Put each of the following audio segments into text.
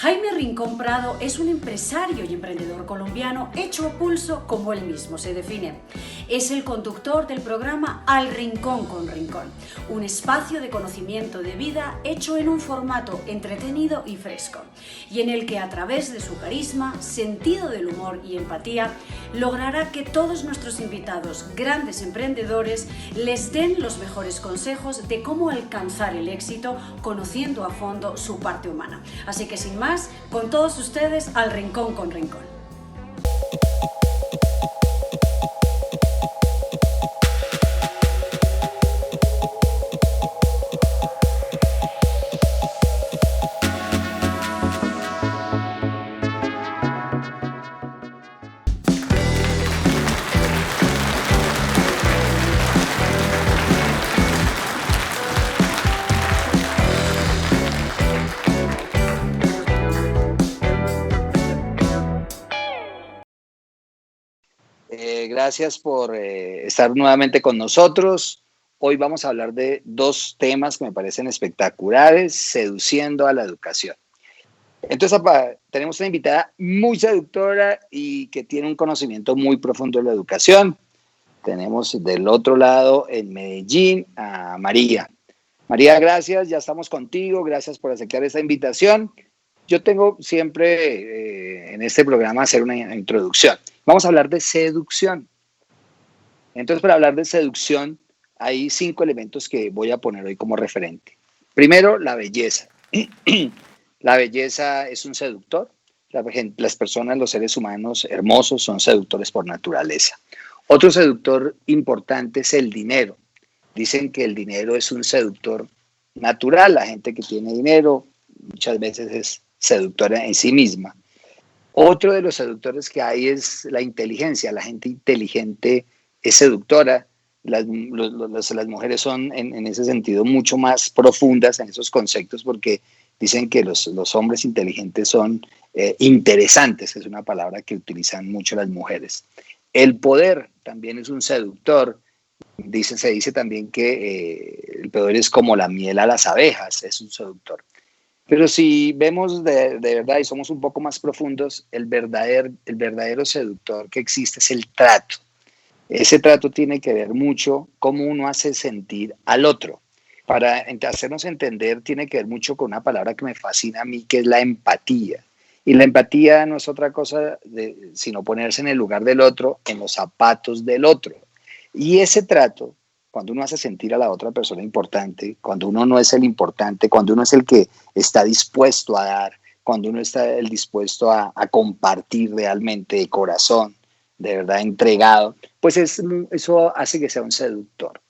Jaime Rincón Prado es un empresario y emprendedor colombiano hecho a pulso como él mismo se define. Es el conductor del programa Al Rincón con Rincón, un espacio de conocimiento de vida hecho en un formato entretenido y fresco, y en el que a través de su carisma, sentido del humor y empatía, logrará que todos nuestros invitados, grandes emprendedores, les den los mejores consejos de cómo alcanzar el éxito conociendo a fondo su parte humana. Así que sin más, con todos ustedes, Al Rincón con Rincón. Gracias por estar nuevamente con nosotros. Hoy vamos a hablar de dos temas que me parecen espectaculares, seduciendo a la educación. Entonces, tenemos una invitada muy seductora y que tiene un conocimiento muy profundo de la educación. Tenemos del otro lado, en Medellín, a María. María, gracias, ya estamos contigo, gracias por aceptar esta invitación. Yo tengo siempre en este programa hacer una introducción. Vamos a hablar de seducción. Entonces, para hablar de seducción, hay 5 elementos que voy a poner hoy como referente. Primero, la belleza. La belleza es un seductor. Las personas, los seres humanos hermosos son seductores por naturaleza. Otro seductor importante es el dinero. Dicen que el dinero es un seductor natural. La gente que tiene dinero muchas veces es seductora en sí misma. Otro de los seductores que hay es la inteligencia. La gente inteligente es seductora. Las mujeres son en ese sentido mucho más profundas en esos conceptos porque dicen que los hombres inteligentes son interesantes, es una palabra que utilizan mucho las mujeres. El poder también es un seductor. Se dice también que el poder es como la miel a las abejas, es un seductor. Pero si vemos de verdad y somos un poco más profundos, el verdadero seductor que existe es el trato. Ese trato tiene que ver mucho cómo uno hace sentir al otro. Para hacernos entender, tiene que ver mucho con una palabra que me fascina a mí, que es la empatía. Y la empatía no es otra cosa sino ponerse en el lugar del otro, en los zapatos del otro. Y ese trato, cuando uno hace sentir a la otra persona importante, cuando uno no es el importante, cuando uno es el que está dispuesto a dar, cuando uno está dispuesto a compartir realmente de corazón, de verdad entregado, pues eso hace que sea un seductor.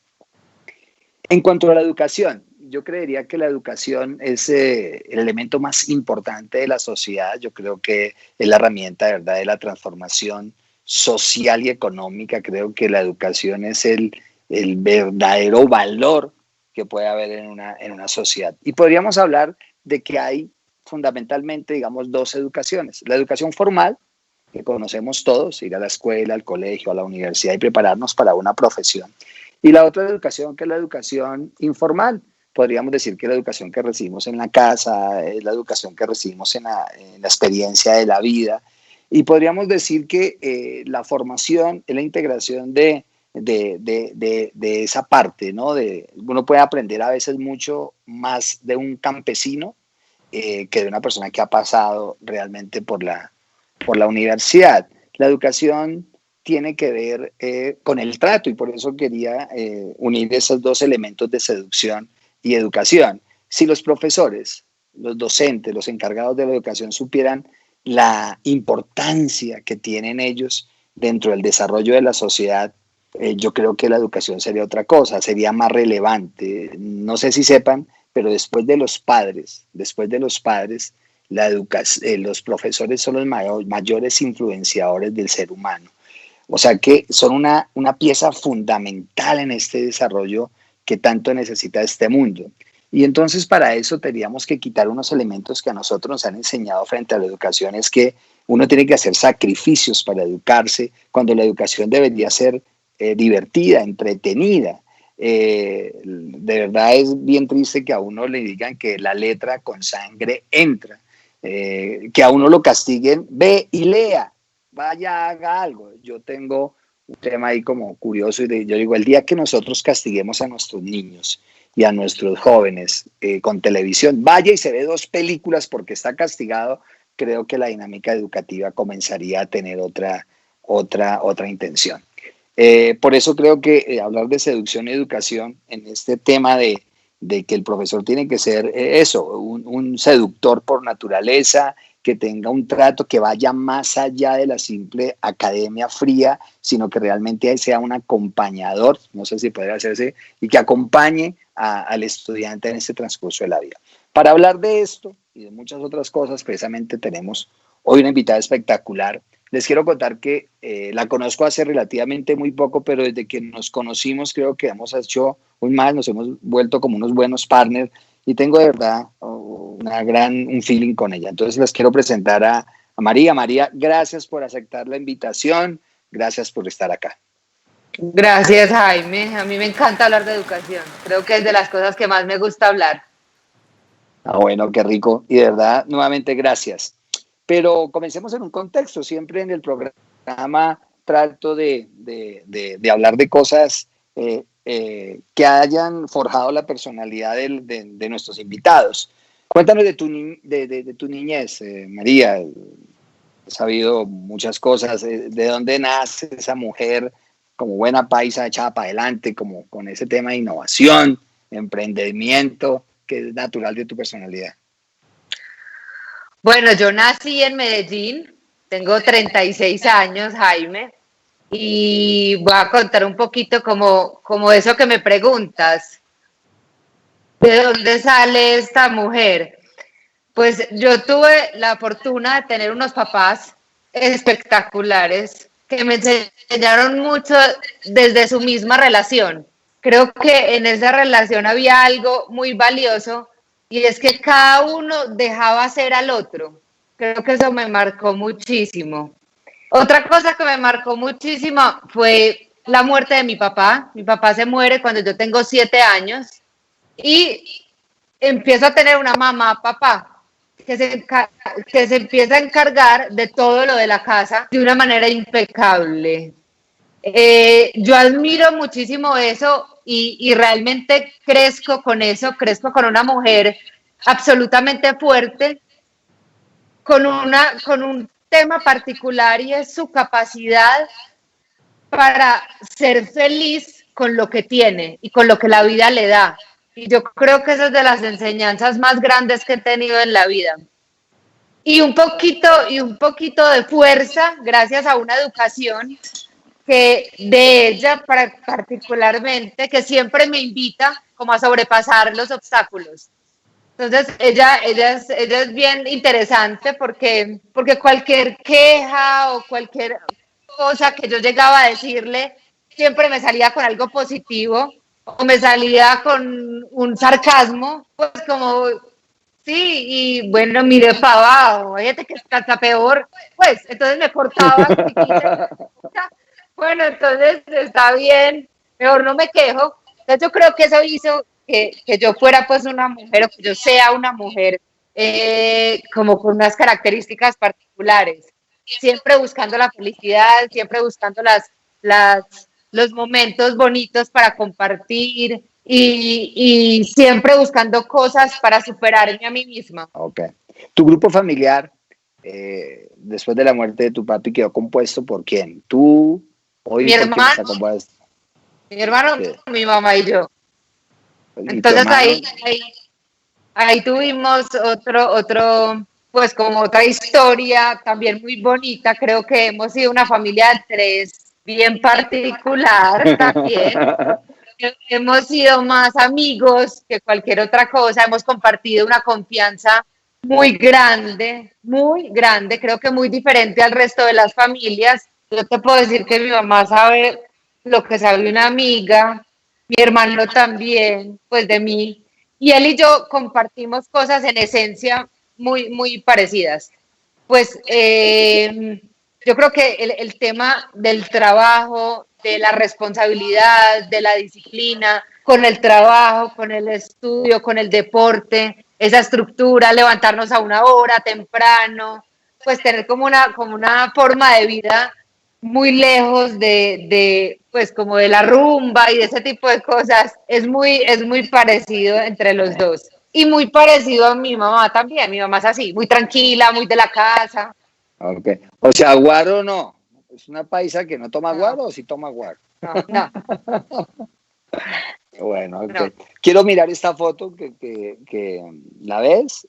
En cuanto a la educación, yo creería que la educación es el elemento más importante de la sociedad. Yo creo que es la herramienta, de verdad, de la transformación social y económica. Creo que la educación es el verdadero valor que puede haber en una sociedad. Y podríamos hablar de que hay fundamentalmente, digamos, 2 educaciones. La educación formal, que conocemos todos, ir a la escuela, al colegio, a la universidad y prepararnos para una profesión. Y la otra educación, que es la educación informal. Podríamos decir que la educación que recibimos en la casa es la educación que recibimos en la experiencia de la vida. Y podríamos decir que la formación es la integración de esa parte, ¿no? Uno puede aprender a veces mucho más de un campesino que de una persona que ha pasado realmente por la universidad. La educación tiene que ver con el trato y por eso quería unir esos 2 elementos de seducción y educación. Si los profesores, los docentes, los encargados de la educación supieran la importancia que tienen ellos dentro del desarrollo de la sociedad, yo creo que la educación sería otra cosa, sería más relevante. No sé si sepan, pero después de los padres, los profesores son los mayores influenciadores del ser humano. O sea que son una pieza fundamental en este desarrollo que tanto necesita este mundo. Y entonces para eso tendríamos que quitar unos elementos que a nosotros nos han enseñado frente a la educación, es que uno tiene que hacer sacrificios para educarse, cuando la educación debería ser divertida, entretenida. De verdad es bien triste que a uno le digan que la letra con sangre entra. que a uno lo castiguen, ve y lea, vaya, haga algo. Yo tengo un tema ahí como curioso y yo digo, el día que nosotros castiguemos a nuestros niños y a nuestros jóvenes con televisión, vaya y se ve 2 películas porque está castigado, creo que la dinámica educativa comenzaría a tener otra intención. Por eso creo que hablar de seducción y educación en este tema de que el profesor tiene que ser un seductor por naturaleza, que tenga un trato que vaya más allá de la simple academia fría, sino que realmente sea un acompañador, no sé si podría hacerse, y que acompañe al estudiante en este transcurso de la vida. Para hablar de esto y de muchas otras cosas, precisamente tenemos hoy una invitada espectacular. Les quiero contar que la conozco hace relativamente muy poco, pero desde que nos conocimos creo que hemos hecho muy mal, nos hemos vuelto como unos buenos partners y tengo de verdad un feeling con ella. Entonces les quiero presentar a María. María, gracias por aceptar la invitación, gracias por estar acá. Gracias, Jaime. A mí me encanta hablar de educación. Creo que es de las cosas que más me gusta hablar. Bueno, qué rico. Y de verdad, nuevamente, gracias. Pero comencemos en un contexto. Siempre en el programa trato de hablar de cosas que hayan forjado la personalidad de nuestros invitados. Cuéntanos de tu niñez, María. He sabido muchas cosas. ¿De dónde nace esa mujer como buena paisa echada para adelante, como con ese tema de innovación, emprendimiento, que es natural de tu personalidad? Bueno, yo nací en Medellín, tengo 36 años, Jaime, y voy a contar un poquito como eso que me preguntas. ¿De dónde sale esta mujer? Pues yo tuve la fortuna de tener unos papás espectaculares que me enseñaron mucho desde su misma relación. Creo que en esa relación había algo muy valioso y es que cada uno dejaba ser al otro. Creo que eso me marcó muchísimo. Otra cosa que me marcó muchísimo fue la muerte de mi papá. Mi papá se muere cuando yo tengo 7 años y empiezo a tener una mamá, papá, que se empieza a encargar de todo lo de la casa de una manera impecable. Yo admiro muchísimo eso y realmente crezco con eso, crezco con una mujer absolutamente fuerte, con un tema particular y es su capacidad para ser feliz con lo que tiene y con lo que la vida le da. Y yo creo que esa es de las enseñanzas más grandes que he tenido en la vida. Y un poquito de fuerza gracias a una educación que de ella particularmente, que siempre me invita como a sobrepasar los obstáculos. Entonces, ella es bien interesante porque cualquier queja o cualquier cosa que yo llegaba a decirle, siempre me salía con algo positivo o me salía con un sarcasmo, pues como, sí, y bueno, mire para abajo, fíjate que está peor, pues, entonces me cortaba. Bueno, entonces está bien, mejor no me quejo. Entonces yo creo que eso hizo que yo fuera pues una mujer o que yo sea una mujer como con unas características particulares, siempre buscando la felicidad, siempre buscando los momentos bonitos para compartir y siempre buscando cosas para superarme a mí misma. Ok. ¿Tu grupo familiar, después de la muerte de tu papi, quedó compuesto por quién? ¿Tú? Hoy, Mi hermano, sí. mi mamá y yo. Entonces ahí tuvimos otro, pues como otra historia también muy bonita. Creo que hemos sido una familia de 3 bien particular también. Hemos sido más amigos que cualquier otra cosa. Hemos compartido una confianza muy grande, creo que muy diferente al resto de las familias. Yo te puedo decir que mi mamá sabe lo que sabe una amiga, mi hermano también, pues de mí, y él y yo compartimos cosas en esencia muy parecidas. Pues yo creo que el tema del trabajo, de la responsabilidad, de la disciplina, con el trabajo, con el estudio, con el deporte, esa estructura, levantarnos a una hora temprano, pues tener como una forma de vida muy lejos pues como de la rumba y de ese tipo de cosas. Es muy parecido entre los dos. Y muy parecido a mi mamá también. Mi mamá es así, muy tranquila, muy de la casa. Okay. O sea, guaro no. ¿Es una paisa que no toma No. guaro o sí toma guaro? No. Bueno, okay. No. Quiero mirar esta foto que ¿la ves?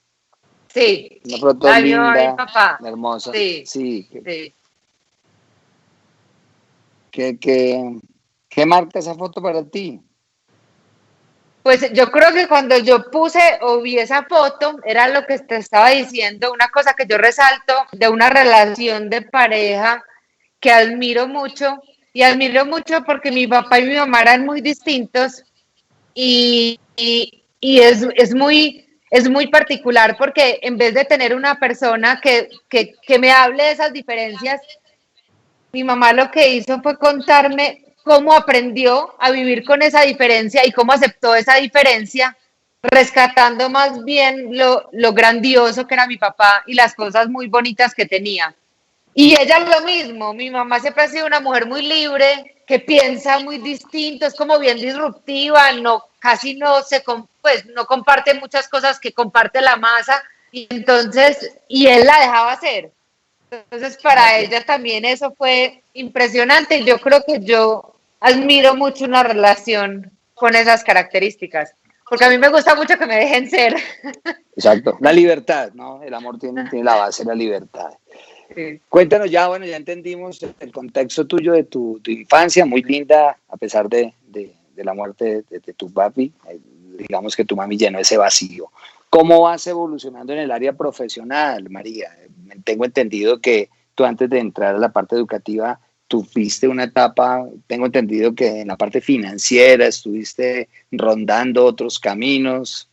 Sí. Una foto Ay, mi mamá y mi linda, papá. hermosa. Sí. Sí. Sí. ¿Qué marca esa foto para ti? Pues yo creo que cuando yo puse o vi esa foto, era lo que te estaba diciendo, una cosa que yo resalto de una relación de pareja que admiro mucho, y admiro mucho porque mi papá y mi mamá eran muy distintos, y es muy particular porque en vez de tener una persona que me hable de esas diferencias, mi mamá lo que hizo fue contarme cómo aprendió a vivir con esa diferencia y cómo aceptó esa diferencia, rescatando más bien lo grandioso que era mi papá y las cosas muy bonitas que tenía. Y ella es lo mismo, mi mamá siempre ha sido una mujer muy libre, que piensa muy distinto, es como bien disruptiva, casi pues no comparte muchas cosas que comparte la masa, y él la dejaba hacer. Entonces, para Okay. ella también eso fue impresionante. Yo creo que yo admiro mucho una relación con esas características, porque a mí me gusta mucho que me dejen ser. Exacto. La libertad, ¿no? El amor tiene la base de la libertad. Sí. Cuéntanos ya, bueno, ya entendimos el contexto tuyo de tu infancia, muy linda, a pesar de la muerte de tu papi. Digamos que tu mami llenó ese vacío. ¿Cómo vas evolucionando en el área profesional, María? Tengo entendido que tú antes de entrar a la parte educativa, tuviste una etapa, tengo entendido que en la parte financiera estuviste rondando otros caminos.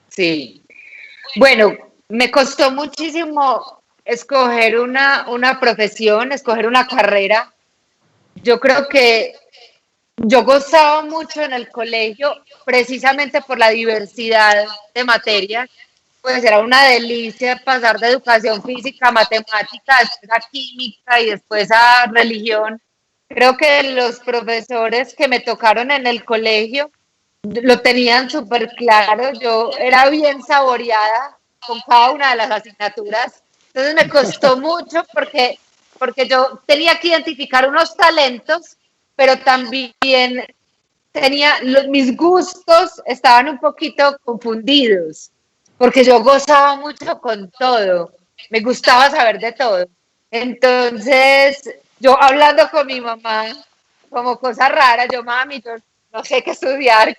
Sí. Bueno, me costó muchísimo escoger una profesión, escoger una carrera. Yo creo que yo gozaba mucho en el colegio precisamente por la diversidad de materias. Pues era una delicia pasar de educación física a matemática, después a química y después a religión. Creo que los profesores que me tocaron en el colegio lo tenían súper claro. Yo era bien saboreada con cada una de las asignaturas. Entonces me costó mucho porque yo tenía que identificar unos talentos, pero también mis gustos estaban un poquito confundidos, porque yo gozaba mucho con todo, me gustaba saber de todo. Entonces, yo hablando con mi mamá, como cosa rara, mami, yo no sé qué estudiar,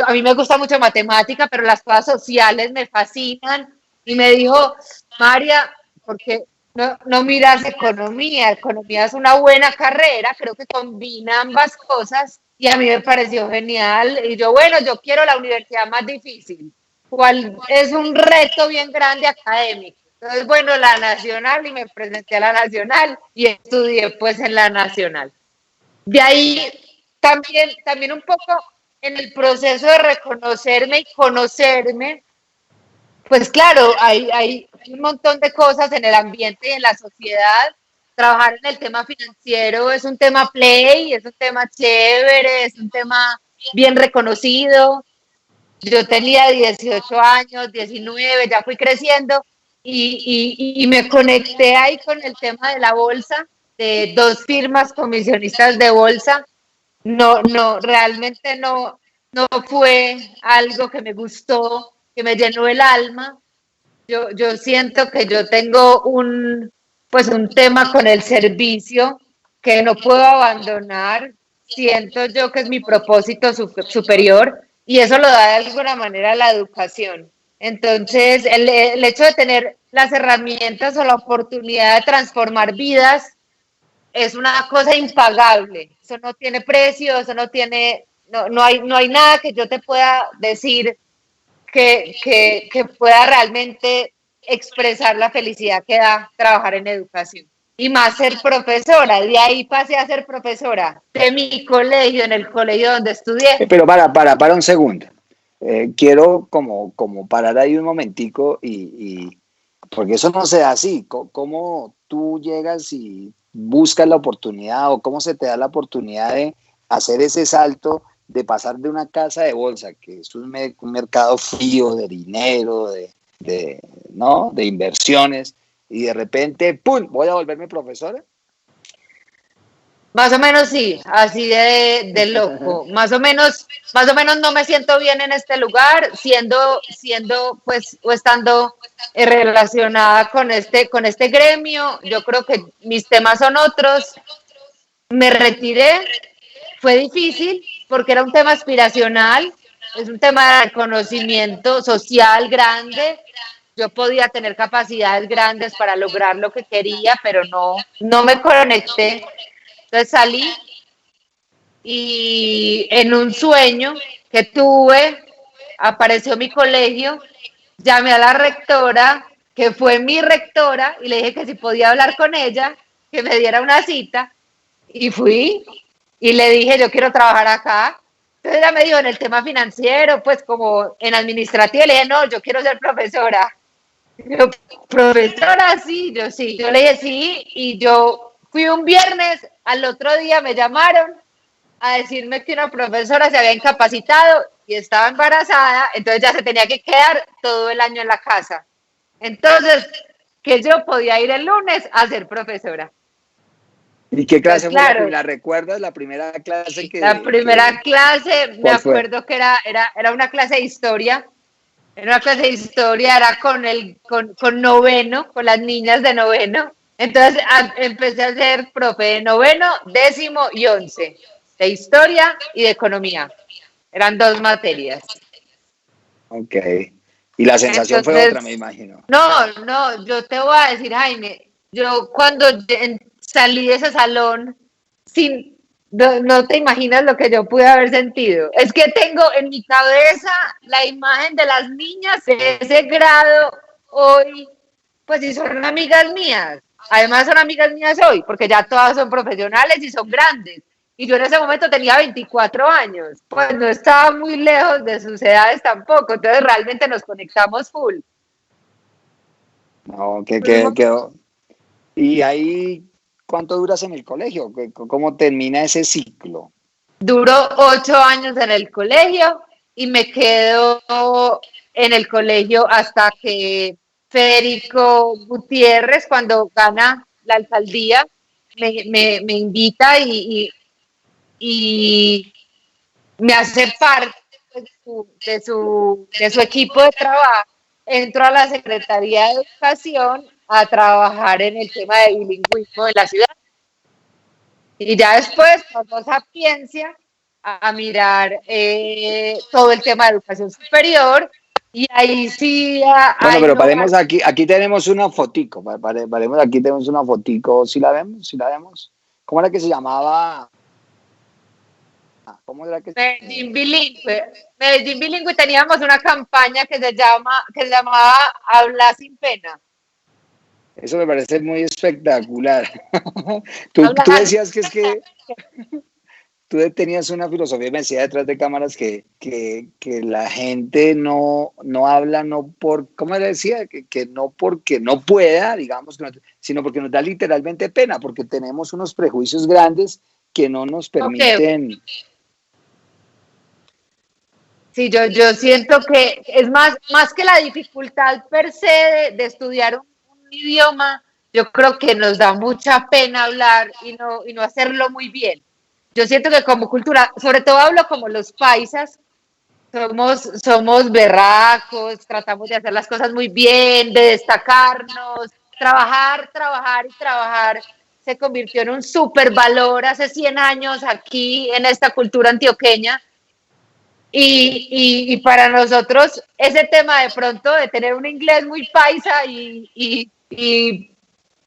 a mí me gusta mucho matemática, pero las cosas sociales me fascinan. Y me dijo, María, ¿por qué no miras economía? Economía es una buena carrera, creo que combina ambas cosas. Y a mí me pareció genial. Y yo, bueno, yo quiero la universidad más difícil. ¿Cuál es un reto bien grande académico? Entonces, bueno, la nacional, y me presenté a la nacional y estudié pues en la nacional. De ahí también un poco en el proceso de reconocerme y conocerme, pues claro, hay un montón de cosas en el ambiente y en la sociedad. Trabajar en el tema financiero es un tema play, es un tema chévere, es un tema bien reconocido. Yo tenía 18 años, 19, ya fui creciendo y me conecté ahí con el tema de la bolsa, de 2 firmas comisionistas de bolsa. Realmente no fue algo que me gustó, que me llenó el alma. Yo siento que yo tengo pues un tema con el servicio que no puedo abandonar. Siento yo que es mi propósito superior, y eso lo da de alguna manera la educación. Entonces, el hecho de tener las herramientas o la oportunidad de transformar vidas es una cosa impagable. Eso no tiene precio, eso no hay nada que yo te pueda decir que pueda realmente expresar la felicidad que da trabajar en educación. Y más ser profesora. De ahí pasé a ser profesora de mi colegio, en el colegio donde estudié. Pero para un segundo. quiero como parar ahí un momentico porque eso no se da así. ¿Cómo tú llegas y buscas la oportunidad o cómo se te da la oportunidad de hacer ese salto de pasar de una casa de bolsa, que es un mercado frío de dinero, ¿no? De inversiones, y de repente, ¡pum!, voy a volverme profesora? Más o menos sí, así de loco. Más o menos no me siento bien en este lugar, siendo pues o estando relacionada con este gremio. Yo creo que mis temas son otros. Me retiré, fue difícil porque era un tema aspiracional, es un tema de reconocimiento social grande. Yo podía tener capacidades grandes para lograr lo que quería, pero no me conecté. Entonces salí y en un sueño que tuve apareció mi colegio, llamé a la rectora, que fue mi rectora, y le dije que si podía hablar con ella, que me diera una cita, y fui y le dije, yo quiero trabajar acá. Entonces ella me dijo, en el tema financiero, pues como en administrativo, le dije, no, yo quiero ser profesora. Yo, profesora, sí, yo sí. Yo le dije sí, y yo fui un viernes, al otro día me llamaron a decirme que una profesora se había incapacitado y estaba embarazada, entonces ya se tenía que quedar todo el año en la casa. Entonces, que yo podía ir el lunes a ser profesora. ¿Y qué Entonces, clase fue la claro, primera? ¿Recuerdas la primera clase la primera clase, me cuál fue? acuerdo que era una clase de historia. Era una clase de historia, era con noveno, con las niñas de noveno. Entonces empecé a ser profe de noveno, 10º y 11, de historia y de economía. Eran 2 materias. Ok. Y la sensación fue otra, me Entonces, imagino. no, yo te voy a decir, Jaime, yo cuando salí de ese salón, no te imaginas lo que yo pude haber sentido. Es que tengo en mi cabeza la imagen de las niñas de ese grado hoy, pues si son amigas mías. Además son amigas mías hoy, porque ya todas son profesionales y son grandes. Y yo en ese momento tenía 24 años, pues no estaba muy lejos de sus edades tampoco, entonces realmente nos conectamos full. No, Fuimos. quedó. ¿Y ahí cuánto duras en el colegio? ¿Cómo termina ese ciclo? Duró 8 años en el colegio y me quedo en el colegio hasta que Federico Gutiérrez, cuando gana la alcaldía, me invita y me hace parte de su equipo de trabajo. Entro a la Secretaría de Educación a trabajar en el tema de bilingüismo de la ciudad. Y ya después pasó a Sapiencia a mirar todo el tema de educación superior y ahí sí Bueno, hay pero no paremos aquí tenemos una fotico, paremos aquí tenemos una fotico, ¿sí la vemos? ¿Sí la vemos? ¿Cómo era que se llamaba? ¿Cómo era que Medellín bilingüe. Medellín bilingüe teníamos una campaña que se llamaba Habla sin pena. Eso me parece muy espectacular. Tú Habla sin decías que es que tú tenías una filosofía, me decía detrás de cámaras que la gente no habla, no por, ¿cómo le decía? Que no porque no pueda, digamos, sino porque nos da literalmente pena, porque tenemos unos prejuicios grandes que no nos okay. permiten. Sí, yo siento que es más que la dificultad per se de estudiar un idioma, yo creo que nos da mucha pena hablar y no hacerlo muy bien. Yo siento que como cultura, sobre todo hablo como los paisas, somos berracos, tratamos de hacer las cosas muy bien, de destacarnos, trabajar y trabajar. Se convirtió en un supervalor hace 100 años aquí en esta cultura antioqueña. Y para nosotros ese tema de pronto de tener un inglés muy paisa y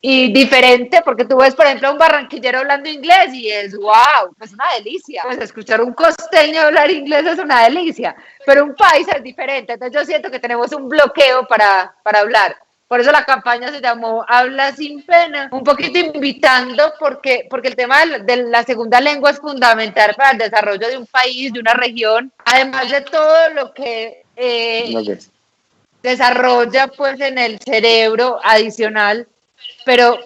diferente, porque tú ves, por ejemplo, a un barranquillero hablando inglés y es wow, es una delicia. Pues escuchar un costeño hablar inglés es una delicia, pero un paisa es diferente. Entonces yo siento que tenemos un bloqueo para hablar. por eso la campaña se llamó Habla sin pena, un poquito invitando porque el tema de la segunda lengua es fundamental para el desarrollo de un país, de una región, además de todo lo que desarrolla pues en el cerebro adicional, pero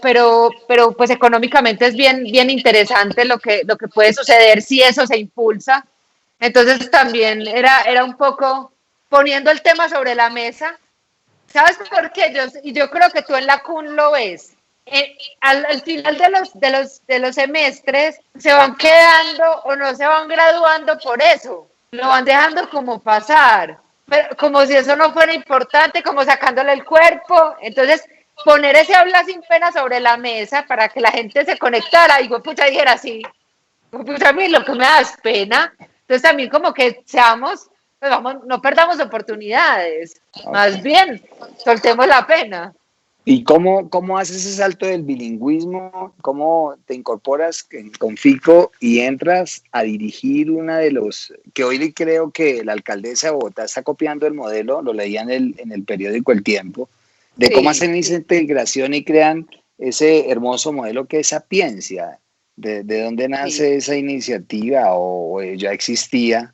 pues económicamente es bien interesante lo que puede suceder si eso se impulsa. Entonces también era un poco poniendo el tema sobre la mesa. ¿Sabes por qué? Yo creo que tú en la CUN lo ves. Al final de los semestres se van quedando o no se van graduando por eso. Lo van dejando como pasar, pero como si eso no fuera importante, como sacándole el cuerpo. Entonces, poner ese habla sin pena sobre la mesa para que la gente se conectara y pucha dijera así, pucha, a mí lo que me da es pena. Entonces también como que seamos, pues vamos, no perdamos oportunidades, más bien soltemos la pena. ¿Y cómo haces ese salto del bilingüismo? ¿Cómo te incorporas con FICO y entras a dirigir una de los, que hoy creo que la alcaldesa de Bogotá está copiando el modelo, lo leía en el periódico El Tiempo, de cómo hacen esa integración y crean ese hermoso modelo que es Sapiencia? ¿De dónde nace esa iniciativa o ya existía?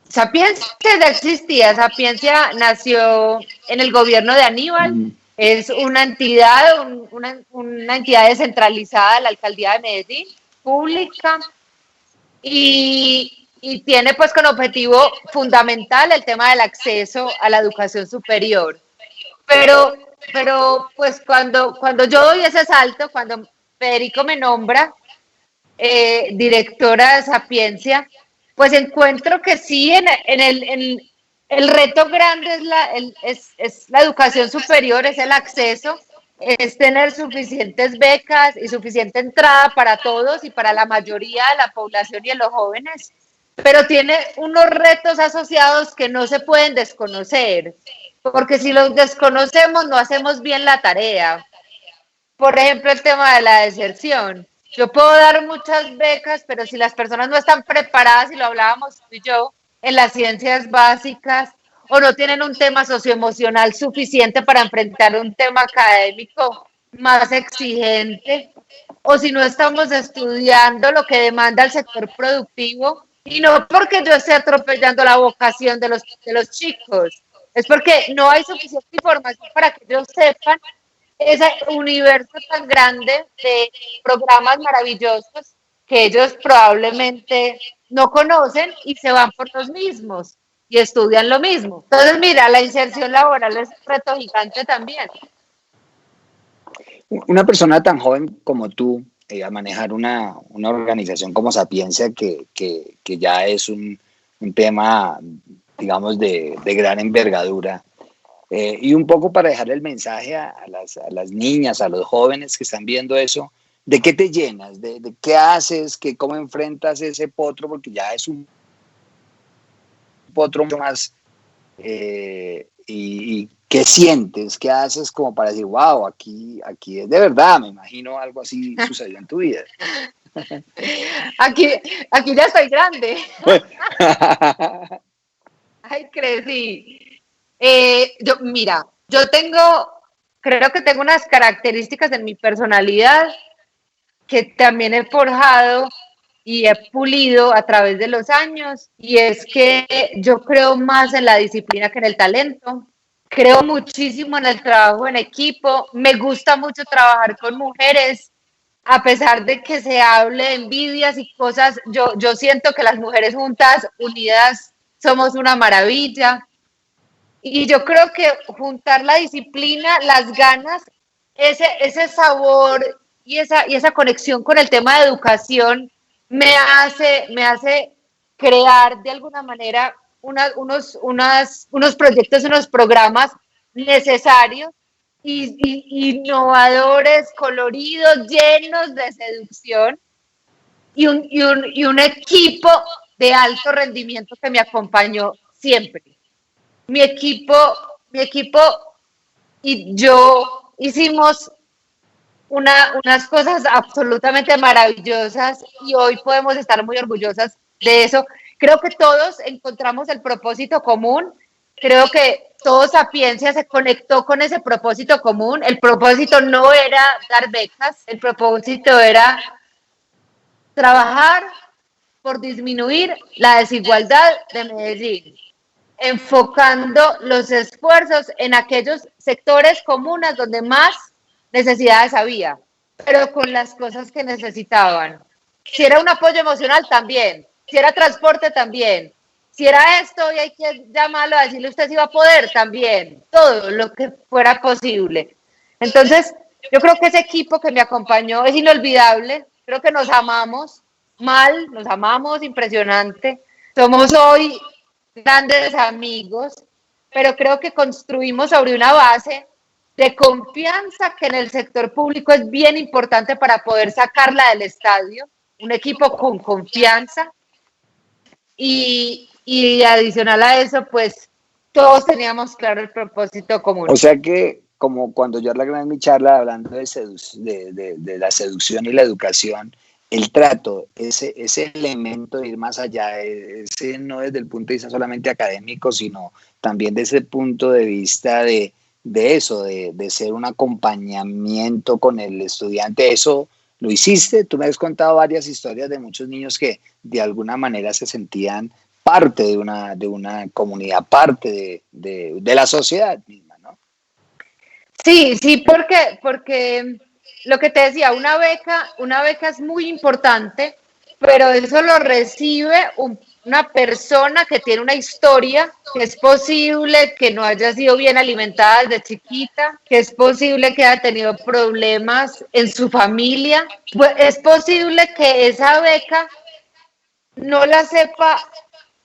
Sapiencia ya existía, Sapiencia nació en el gobierno de Aníbal. Es una entidad, una entidad descentralizada de la alcaldía de Medellín, pública, y tiene pues como objetivo fundamental el tema del acceso a la educación superior. Pero pues cuando yo doy ese salto, cuando Federico me nombra directora de Sapiencia, pues encuentro que sí, el reto grande es la educación superior, es el acceso, es tener suficientes becas y suficiente entrada para todos y para la mayoría de la población y de los jóvenes, pero tiene unos retos asociados que no se pueden desconocer, porque si los desconocemos no hacemos bien la tarea. Por ejemplo, el tema de la deserción. Yo puedo dar muchas becas, pero si las personas no están preparadas, y lo hablábamos tú y yo, en las ciencias básicas, o no tienen un tema socioemocional suficiente para enfrentar un tema académico más exigente, o si no estamos estudiando lo que demanda el sector productivo, y no porque yo esté atropellando la vocación de los chicos, es porque no hay suficiente información para que ellos sepan ese universo tan grande de programas maravillosos que ellos probablemente no conocen y se van por los mismos y estudian lo mismo. Entonces, mira, la inserción laboral es un reto gigante también. Una persona tan joven como tú, a manejar una organización como Sapiencia, que ya es un tema, digamos, de gran envergadura, y un poco para dejar el mensaje a las niñas, a los jóvenes que están viendo eso, ¿de qué te llenas? ¿De qué haces? ¿Cómo enfrentas ese potro? Porque ya es un potro mucho más. ¿Y qué sientes? ¿Qué haces como para decir, wow, aquí es de verdad? Me imagino algo así sucedió en tu vida. Aquí ya estoy grande. Ay, crecí. Mira, creo que tengo unas características en mi personalidad que también he forjado y he pulido a través de los años, y es que yo creo más en la disciplina que en el talento. Creo muchísimo en el trabajo en equipo, me gusta mucho trabajar con mujeres, a pesar de que se hable de envidias y cosas, yo siento que las mujeres juntas, unidas, somos una maravilla. Y yo creo que juntar la disciplina, las ganas, ese sabor y esa conexión con el tema de educación me hace crear de alguna manera unos proyectos, unos programas necesarios y innovadores, coloridos, llenos de seducción y un equipo de alto rendimiento que me acompañó siempre. Mi equipo y yo hicimos unas cosas absolutamente maravillosas y hoy podemos estar muy orgullosas de eso. Creo que todos encontramos el propósito común creo que todo Sapiencia se conectó con ese propósito común. El propósito no era dar becas, el propósito era trabajar por disminuir la desigualdad de Medellín, enfocando los esfuerzos en aquellos sectores comunes donde más necesidades había, pero con las cosas que necesitaban. Si era un apoyo emocional, también. Si era transporte, también. Si era esto y hay que llamarlo a decirle usted si va a poder, también. Todo lo que fuera posible. Entonces, yo creo que ese equipo que me acompañó es inolvidable. Creo que nos amamos mal, nos amamos impresionante. Somos hoy grandes amigos, pero creo que construimos sobre una base de confianza que en el sector público es bien importante para poder sacarla del estadio, un equipo con confianza y adicional a eso, pues todos teníamos claro el propósito común. O sea que, como cuando yo hablaba en mi charla hablando de la seducción y la educación, el trato, ese elemento de ir más allá, ese no desde el punto de vista solamente académico, sino también desde el punto de vista de eso, de ser un acompañamiento con el estudiante, eso lo hiciste. Tú me has contado varias historias de muchos niños que de alguna manera se sentían parte de una comunidad, parte de la sociedad misma, ¿no? Sí, sí, porque lo que te decía, una beca es muy importante, pero eso lo recibe una persona que tiene una historia, que es posible que no haya sido bien alimentada desde chiquita, que es posible que haya tenido problemas en su familia, pues es posible que esa beca no la sepa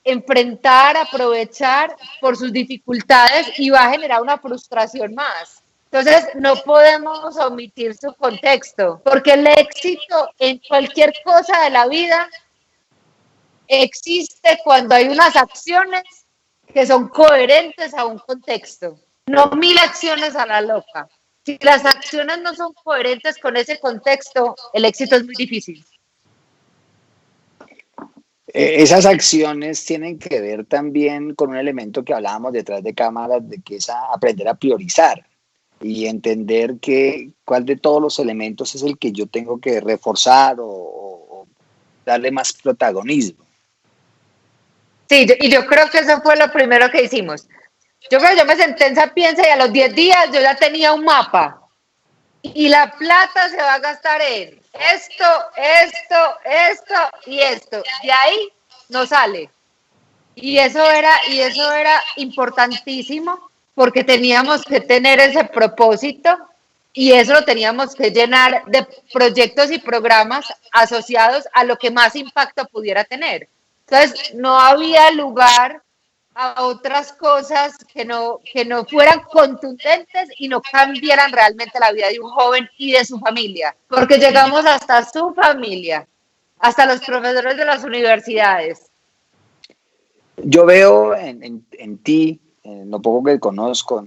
enfrentar, aprovechar por sus dificultades y va a generar una frustración más. Entonces, no podemos omitir su contexto, porque el éxito en cualquier cosa de la vida existe cuando hay unas acciones que son coherentes a un contexto, no 1000 acciones a la loca. Si las acciones no son coherentes con ese contexto, el éxito es muy difícil. Esas acciones tienen que ver también con un elemento que hablábamos detrás de cámaras, de que es aprender a priorizar y entender cuál de todos los elementos es el que yo tengo que reforzar o darle más protagonismo. Sí, y yo creo que eso fue lo primero que hicimos. Yo creo que yo me senté en Sapienza y a los 10 días yo ya tenía un mapa. Y la plata se va a gastar en esto y esto. De ahí no sale. Y eso era importantísimo porque teníamos que tener ese propósito y eso lo teníamos que llenar de proyectos y programas asociados a lo que más impacto pudiera tener. Entonces, no había lugar a otras cosas que no fueran contundentes y no cambiaran realmente la vida de un joven y de su familia, porque llegamos hasta su familia, hasta los profesores de las universidades. Yo veo en ti, en lo poco que conozco,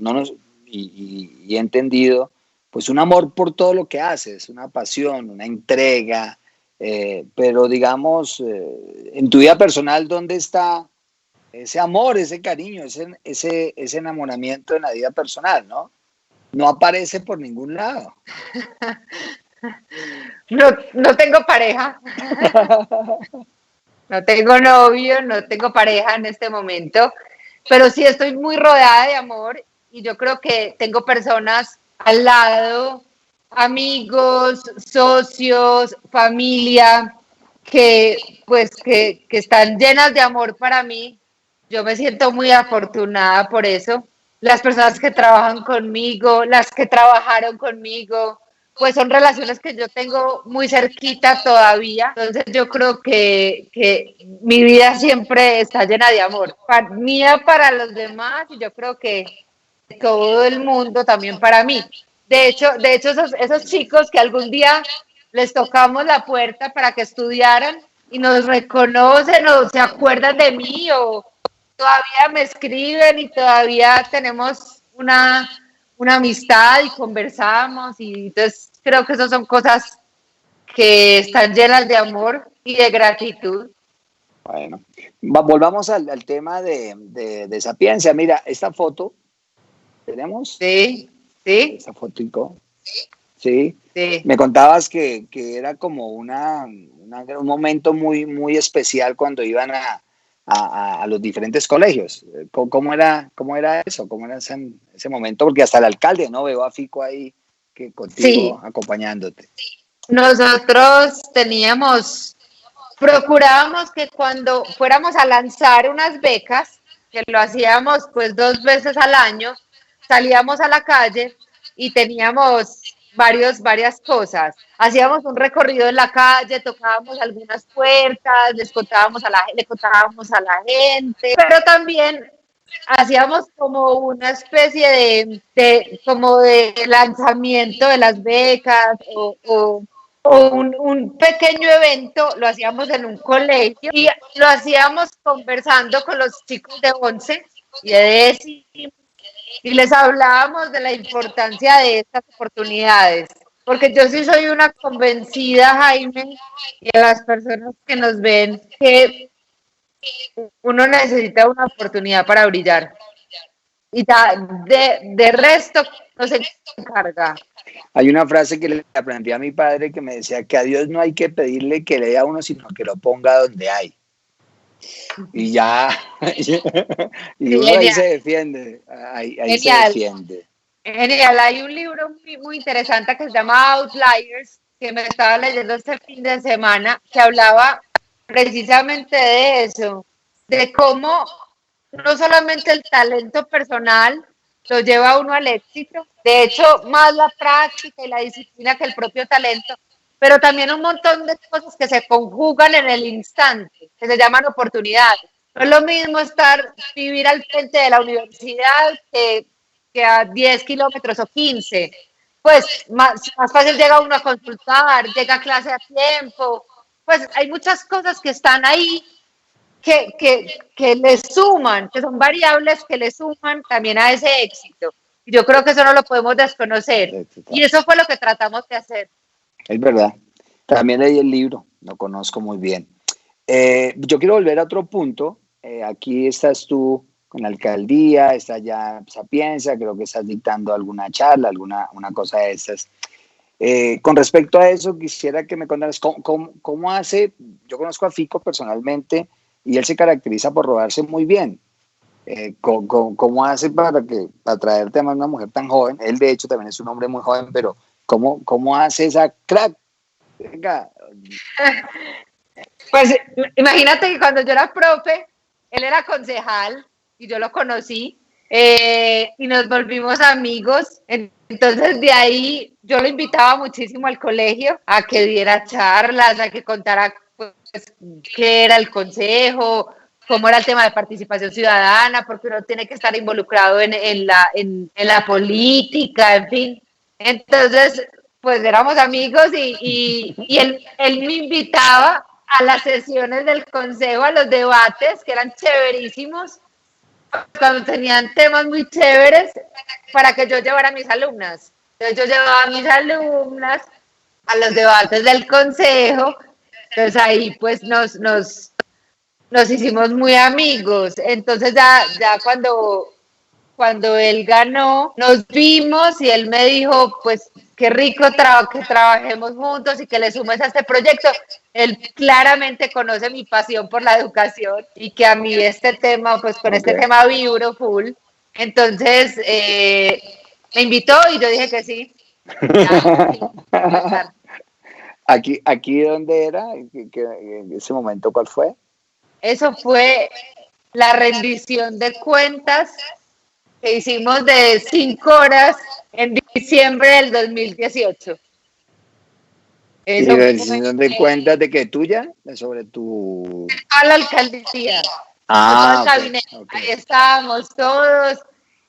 y he entendido, pues un amor por todo lo que haces, una pasión, una entrega, pero digamos, en tu vida personal, ¿dónde está ese amor, ese cariño, ese enamoramiento en la vida personal, ¿no? No aparece por ningún lado. No tengo pareja, no tengo novio, no tengo pareja en este momento, pero sí estoy muy rodeada de amor y yo creo que tengo personas al lado, amigos, socios, familia, que están llenas de amor para mí. Yo me siento muy afortunada por eso. Las personas que trabajan conmigo, las que trabajaron conmigo, pues son relaciones que yo tengo muy cerquita todavía. Entonces yo creo que mi vida siempre está llena de amor. Mía para los demás y yo creo que todo el mundo también para mí. De hecho esos chicos que algún día les tocamos la puerta para que estudiaran y nos reconocen o se acuerdan de mí o todavía me escriben y todavía tenemos una amistad y conversamos y entonces creo que esas son cosas que están llenas de amor y de gratitud. Bueno, volvamos al tema de Sapiencia. Mira, esta foto, ¿tenemos? Sí, sí, Esta fotico. Sí. sí. Me contabas que era como un momento muy, muy especial cuando iban a los diferentes colegios. ¿Cómo era eso? ¿Cómo era ese momento? Porque hasta el alcalde, ¿no? Veo a Fico ahí que contigo Sí, acompañándote. nosotros procurábamos que cuando fuéramos a lanzar unas becas, que lo hacíamos pues 2 veces al año, salíamos a la calle y teníamos varias cosas. Hacíamos un recorrido en la calle, tocábamos algunas puertas, le contábamos a la gente, pero también hacíamos como una especie como de lanzamiento de las becas o un pequeño evento, lo hacíamos en un colegio y lo hacíamos conversando con los chicos de 11 y de décimo y les hablábamos de la importancia de estas oportunidades. Porque yo sí soy una convencida, Jaime, y a las personas que nos ven, que uno necesita una oportunidad para brillar. Y de resto no se encarga. Hay una frase que le aprendí a mi padre que me decía que a Dios no hay que pedirle que le dé a uno, sino que lo ponga donde hay. Y ya, y Sí, uno ahí genial. se defiende, ahí se Genial. defiende. Genial. Hay un libro muy interesante que se llama Outliers, que me estaba leyendo este fin de semana, que hablaba precisamente de eso, de cómo no solamente el talento personal lo lleva a uno al éxito, de hecho, más la práctica y la disciplina que el propio talento, pero también un montón de cosas que se conjugan en el instante, que se llaman oportunidades. No es lo mismo vivir al frente de la universidad que a 10 kilómetros o 15. Pues más fácil llega uno a consultar, llega a clase a tiempo. Pues hay muchas cosas que están ahí que le suman, que son variables que le suman también a ese éxito. Yo creo que eso no lo podemos desconocer. Y eso fue lo que tratamos de hacer. Es verdad. También leí el libro, lo conozco muy bien. Yo quiero volver a otro punto. Aquí estás tú con la alcaldía, está ya Sapiencia, creo que estás dictando alguna charla, una cosa de estas. Con respecto a eso, quisiera que me contaras cómo hace. Yo conozco a Fico personalmente y él se caracteriza por robarse muy bien. ¿Cómo hace para traerte a una mujer tan joven? Él, de hecho, también es un hombre muy joven, pero ¿cómo hace esa crack? Venga. Pues imagínate que cuando yo era profe, él era concejal y yo lo conocí y nos volvimos amigos. Entonces de ahí yo lo invitaba muchísimo al colegio a que diera charlas, a que contara pues, qué era el consejo, cómo era el tema de participación ciudadana, porque uno tiene que estar involucrado en la política, en fin. Entonces, pues éramos amigos y él me invitaba a las sesiones del consejo, a los debates, que eran chéverísimos, cuando tenían temas muy chéveres, para que yo llevara a mis alumnas. Entonces yo llevaba a mis alumnas a los debates del consejo, entonces ahí pues nos hicimos muy amigos. Entonces ya cuando él ganó, nos vimos y él me dijo, pues qué rico que trabajemos juntos y que le sumes a este proyecto. Él claramente conoce mi pasión por la educación y que a mí este tema, pues con este tema vibro full. Entonces me invitó y yo dije que sí. ¿Aquí dónde era? ¿En ese momento cuál fue? Eso fue la rendición de cuentas que hicimos de 5 horas en diciembre del 2018. ¿Y rendición de cuentas de qué? ¿Tuya? Sobre tu... A la alcaldía. Okay. Ahí estábamos todos,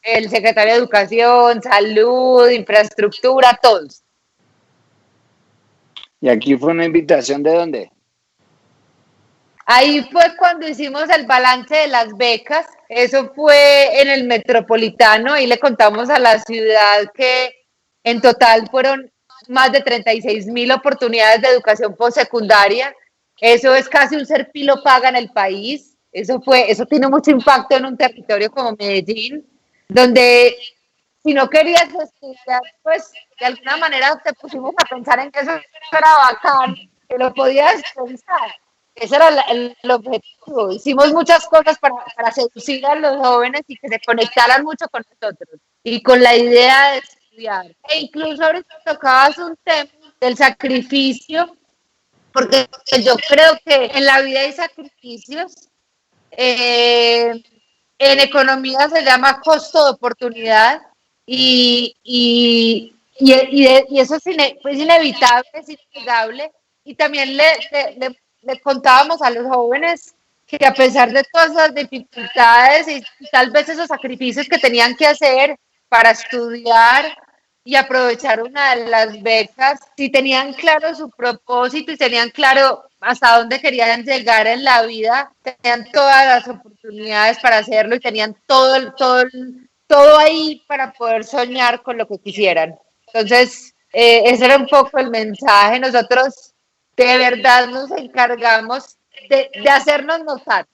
el secretario de Educación, Salud, Infraestructura, todos. ¿Y aquí fue una invitación de dónde? Ahí fue cuando hicimos el balance de las becas, eso fue en el Metropolitano, y le contamos a la ciudad que en total fueron más de 36.000 oportunidades de educación postsecundaria Eso es casi un ser pilo paga en el país. Eso tiene mucho impacto en un territorio como Medellín, donde si no querías estudiar, pues de alguna manera te pusimos a pensar en que eso era bacán, que lo podías pensar. Ese era el objetivo. Hicimos muchas cosas para seducir a los jóvenes y que se conectaran mucho con nosotros y con la idea de estudiar. E incluso ahorita tocabas un tema del sacrificio, porque yo creo que en la vida hay sacrificios. En economía se llama costo de oportunidad y eso es, pues inevitable, es innegable. Y también le contábamos a los jóvenes que a pesar de todas las dificultades y tal vez esos sacrificios que tenían que hacer para estudiar y aprovechar una de las becas, si tenían claro su propósito y tenían claro hasta dónde querían llegar en la vida, tenían todas las oportunidades para hacerlo y tenían todo ahí para poder soñar con lo que quisieran. Entonces, ese era un poco el mensaje. Nosotros de verdad nos encargamos de hacernos notar,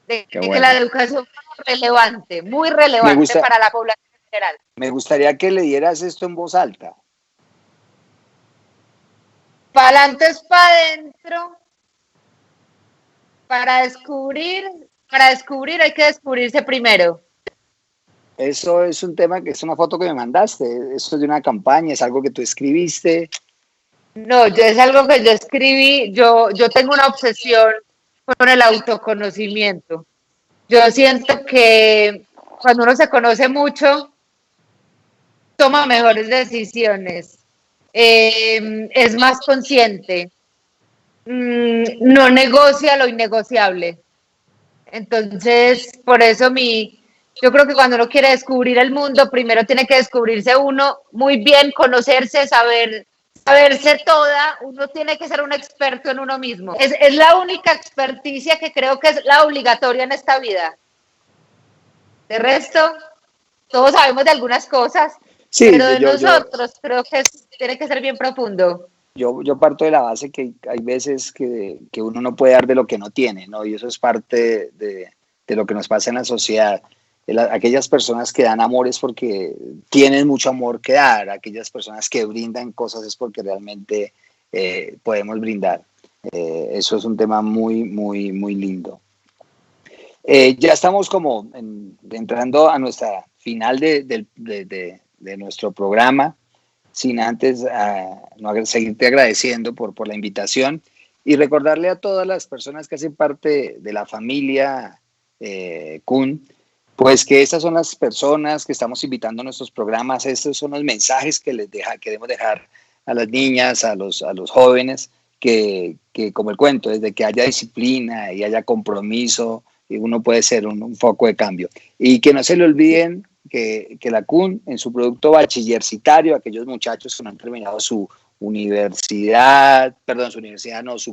de que la educación es relevante, muy relevante para la población general. Me gustaría que le dieras esto en voz alta. Para adelante es para adentro. Para descubrir hay que descubrirse primero. Eso es un tema que es una foto que me mandaste. Eso es de una campaña, es algo que tú escribiste. No, es algo que yo escribí. Yo tengo una obsesión con el autoconocimiento. Yo siento que cuando uno se conoce mucho, toma mejores decisiones, es más consciente, no negocia lo innegociable. Entonces, por eso yo creo que cuando uno quiere descubrir el mundo, primero tiene que descubrirse uno muy bien, conocerse, saberse toda. Uno tiene que ser un experto en uno mismo. Es la única experticia que creo que es la obligatoria en esta vida. De resto, todos sabemos de algunas cosas, sí, pero de nosotros creo que tiene que ser bien profundo. Yo parto de la base que hay veces que uno no puede dar de lo que no tiene, ¿no? Y eso es parte de lo que nos pasa en la sociedad. Aquellas personas que dan amor es porque tienen mucho amor que dar. Aquellas personas que brindan cosas es porque realmente podemos brindar. Eso es un tema muy, muy, muy lindo. Ya estamos como entrando a nuestra final de nuestro programa, sin antes seguirte agradeciendo por la invitación y recordarle a todas las personas que hacen parte de la familia Kun, pues que estas son las personas que estamos invitando a nuestros programas. Estos son los mensajes que queremos dejar a las niñas, a los jóvenes, que como el cuento, desde que haya disciplina y haya compromiso, uno puede ser un foco de cambio. Y que no se le olviden que la CUN, en su producto bachillercitario, aquellos muchachos que no han terminado su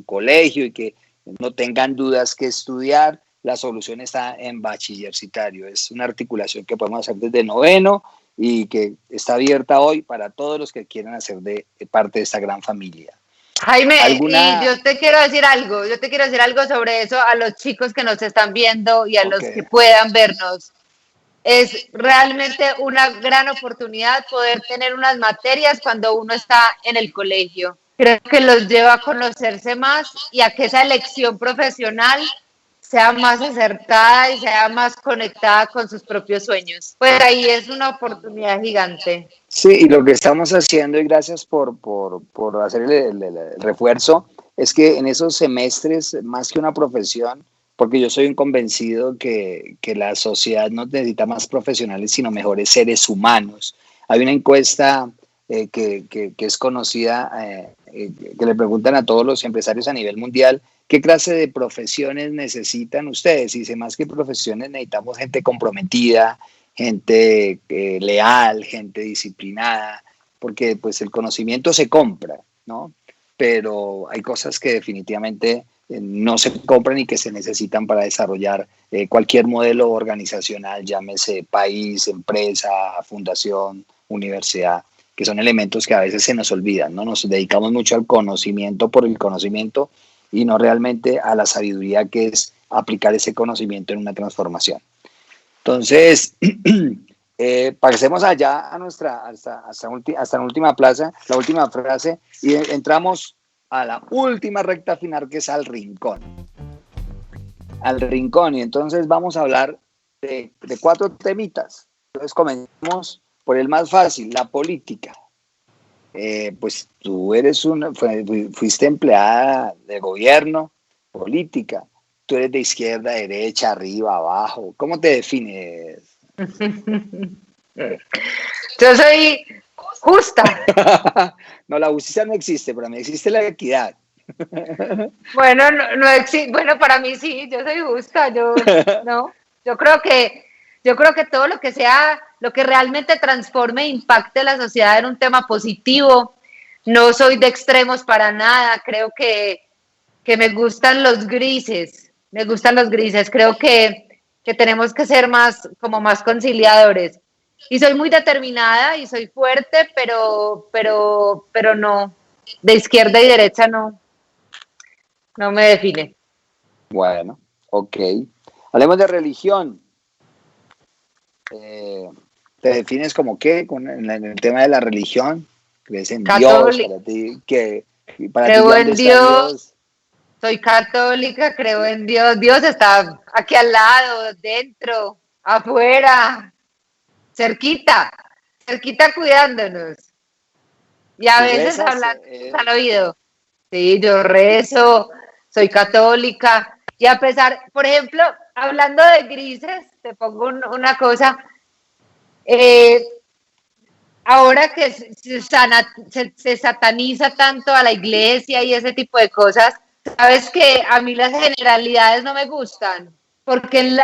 colegio, y que no tengan dudas que estudiar, la solución está en bachillercitario. Es una articulación que podemos hacer desde noveno y que está abierta hoy para todos los que quieran hacer de parte de esta gran familia. Jaime, y yo te quiero decir algo sobre eso a los chicos que nos están viendo y a los que puedan vernos. Es realmente una gran oportunidad poder tener unas materias cuando uno está en el colegio. Creo que los lleva a conocerse más y a que esa elección profesional sea más acertada y sea más conectada con sus propios sueños. Pues ahí es una oportunidad gigante. Sí, y lo que estamos haciendo, y gracias por hacer el refuerzo, es que en esos semestres, más que una profesión, porque yo soy un convencido que la sociedad no necesita más profesionales, sino mejores seres humanos. Hay una encuesta que es conocida, que le preguntan a todos los empresarios a nivel mundial, ¿qué clase de profesiones necesitan ustedes? Y dice, más que profesiones necesitamos gente comprometida, gente leal, gente disciplinada, porque pues el conocimiento se compra, ¿no? Pero hay cosas que definitivamente no se compran y que se necesitan para desarrollar cualquier modelo organizacional, llámese país, empresa, fundación, universidad, que son elementos que a veces se nos olvidan, ¿no? Nos dedicamos mucho al conocimiento por el conocimiento y no realmente a la sabiduría que es aplicar ese conocimiento en una transformación. Entonces, pasemos allá a hasta la última plaza, la última frase, y entramos a la última recta final, que es al rincón. Al rincón, y entonces vamos a hablar de 4 temitas. Entonces comencemos por el más fácil, la política. Pues tú fuiste empleada de gobierno, política. Tú eres de izquierda, derecha, arriba, abajo. ¿Cómo te defines? Yo soy justa. No, la justicia no existe, para mí existe la equidad. Bueno, no existe. Bueno, para mí sí, yo soy justa. Yo creo que todo lo que sea, lo que realmente transforme e impacte la sociedad en un tema positivo. No soy de extremos para nada. Creo que me gustan los grises. Me gustan los grises. Creo que tenemos que ser más conciliadores. Y soy muy determinada y soy fuerte, pero no. De izquierda y derecha no me define. Bueno, ok. Hablemos de religión. ¿Te defines como qué en el tema de la religión? ¿Crees en Católica. Dios? Creo en Dios. Soy católica, creo en Dios. Dios está aquí al lado, dentro, afuera, cerquita cuidándonos. Y a veces hablando al oído. Sí, yo rezo, soy católica. Y a pesar, por ejemplo, hablando de grises, te pongo una cosa. Ahora que se sataniza tanto a la iglesia y ese tipo de cosas, sabes que a mí las generalidades no me gustan, porque en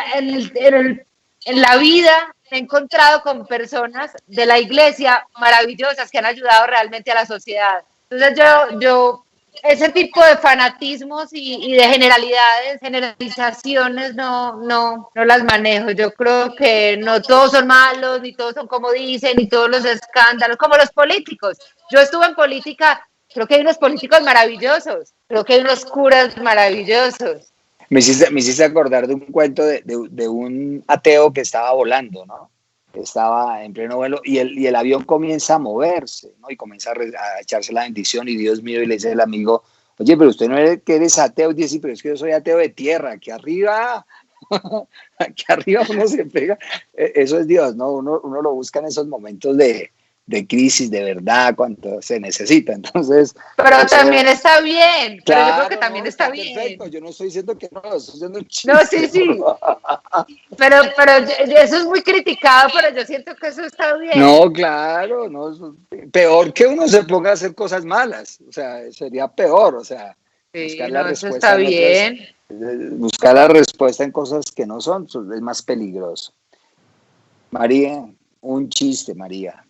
la vida me he encontrado con personas de la iglesia maravillosas que han ayudado realmente a la sociedad. Entonces yo ese tipo de fanatismos y de generalizaciones no las manejo. Yo creo que no todos son malos, ni todos son como dicen, ni todos los escándalos, como los políticos. Yo estuve en política, creo que hay unos políticos maravillosos, creo que hay unos curas maravillosos. Me hiciste acordar de un cuento de un ateo que estaba volando, ¿no? Estaba en pleno vuelo y el avión comienza a moverse, ¿no? Y comienza a echarse la bendición y Dios mío, y le dice el amigo, oye, pero usted no es que eres ateo. Y dice, sí, pero es que yo soy ateo de tierra, aquí arriba uno se pega. Eso es Dios, ¿no? Uno lo busca en esos momentos de crisis, de verdad, cuando se necesita. Entonces, pero eso también está bien. Claro, pero yo creo que también está bien. Perfecto. Yo no estoy diciendo que no, estoy diciendo un chiste. No, sí. pero eso es muy criticado, pero yo siento que eso está bien. No, claro, no, peor que uno se ponga a hacer cosas malas, o sea, sería peor, o sea, buscar la respuesta está bien. Buscar la respuesta en cosas que no son, es más peligroso. María, un chiste, María.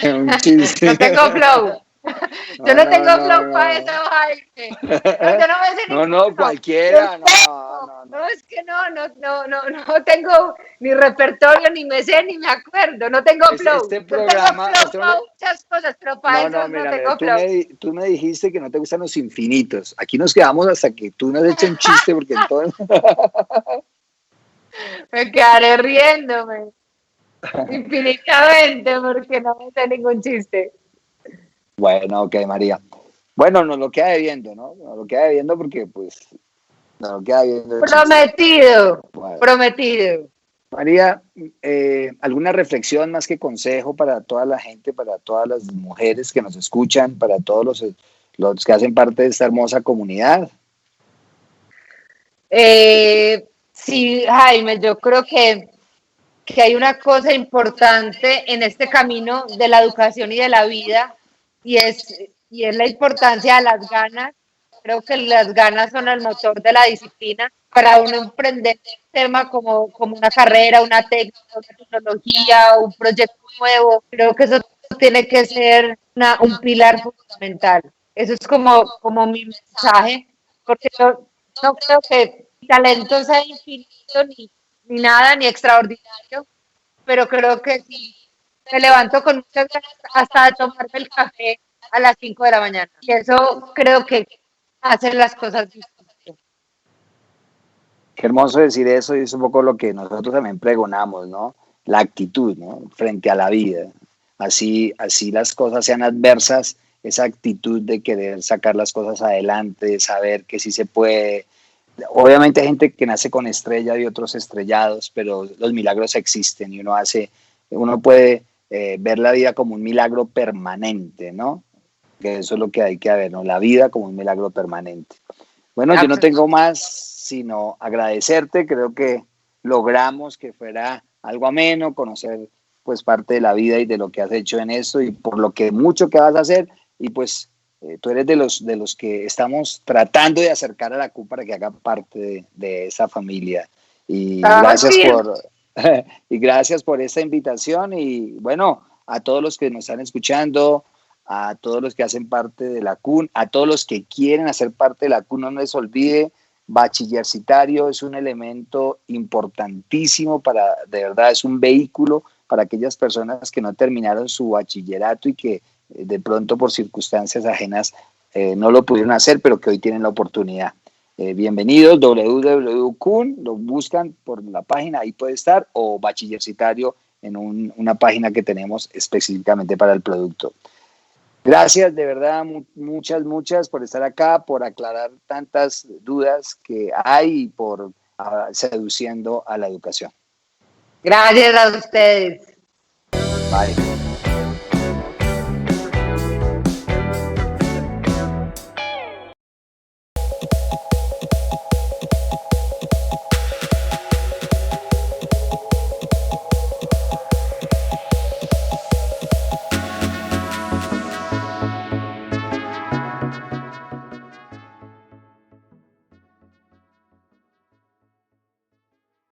Un chiste. No tengo flow. Yo no tengo flow para eso, Jaime. Yo no me sé No, cualquiera. No, es que no tengo ni repertorio, ni me sé, ni me acuerdo. No tengo flow. Este programa. Yo tengo flow para muchas cosas, pero para eso no tengo flow. Tú me dijiste que no te gustan los infinitos. Aquí nos quedamos hasta que tú nos eches un chiste, porque entonces. Me quedaré riéndome infinitamente porque no me sé ningún chiste. Bueno, ok, María. Bueno, nos lo queda debiendo, ¿no? Nos lo queda debiendo porque, pues, nos lo queda debiendo. Prometido. María, ¿alguna reflexión más que consejo para toda la gente, para todas las mujeres que nos escuchan, para todos los que hacen parte de esta hermosa comunidad? Sí, Jaime, yo creo que hay una cosa importante en este camino de la educación y de la vida, y es la importancia de las ganas. Creo que las ganas son el motor de la disciplina para uno emprender un tema como una carrera, una técnica, una tecnología, un proyecto nuevo. Creo que eso tiene que ser un pilar fundamental. Eso es como mi mensaje, porque yo no creo que mi talento sea infinito ni nada, ni extraordinario, pero creo que sí me levanto con muchas ganas hasta de tomarme el café a las 5 de la mañana. Y eso creo que hacen las cosas distintas. Qué hermoso decir eso y es un poco lo que nosotros también pregonamos, ¿no? La actitud, ¿no? Frente a la vida. Así las cosas sean adversas, esa actitud de querer sacar las cosas adelante, de saber que sí se puede. Obviamente hay gente que nace con estrella y otros estrellados, pero los milagros existen y uno puede ver la vida como un milagro permanente, ¿no? Que eso es lo que hay que ver, ¿no? La vida como un milagro permanente. Bueno, yo no tengo más sino agradecerte. Creo que logramos que fuera algo ameno, conocer pues parte de la vida y de lo que has hecho en esto y por lo que mucho que vas a hacer. Y pues tú eres de los que estamos tratando de acercar a la CUN para que haga parte de esa familia. Y gracias por y gracias por esta invitación y bueno, a todos los que nos están escuchando, a todos los que hacen parte de la CUN, a todos los que quieren hacer parte de la CUN, no les olvide, bachillercitario es un elemento importantísimo de verdad, es un vehículo para aquellas personas que no terminaron su bachillerato y que de pronto por circunstancias ajenas no lo pudieron hacer, pero que hoy tienen la oportunidad. Bienvenidos, www.cun, lo buscan por la página, ahí puede estar, o bachillercitario en una página que tenemos específicamente para el producto. Gracias, de verdad, muchas por estar acá, por aclarar tantas dudas que hay y por seduciendo a la educación. Gracias a ustedes. Bye.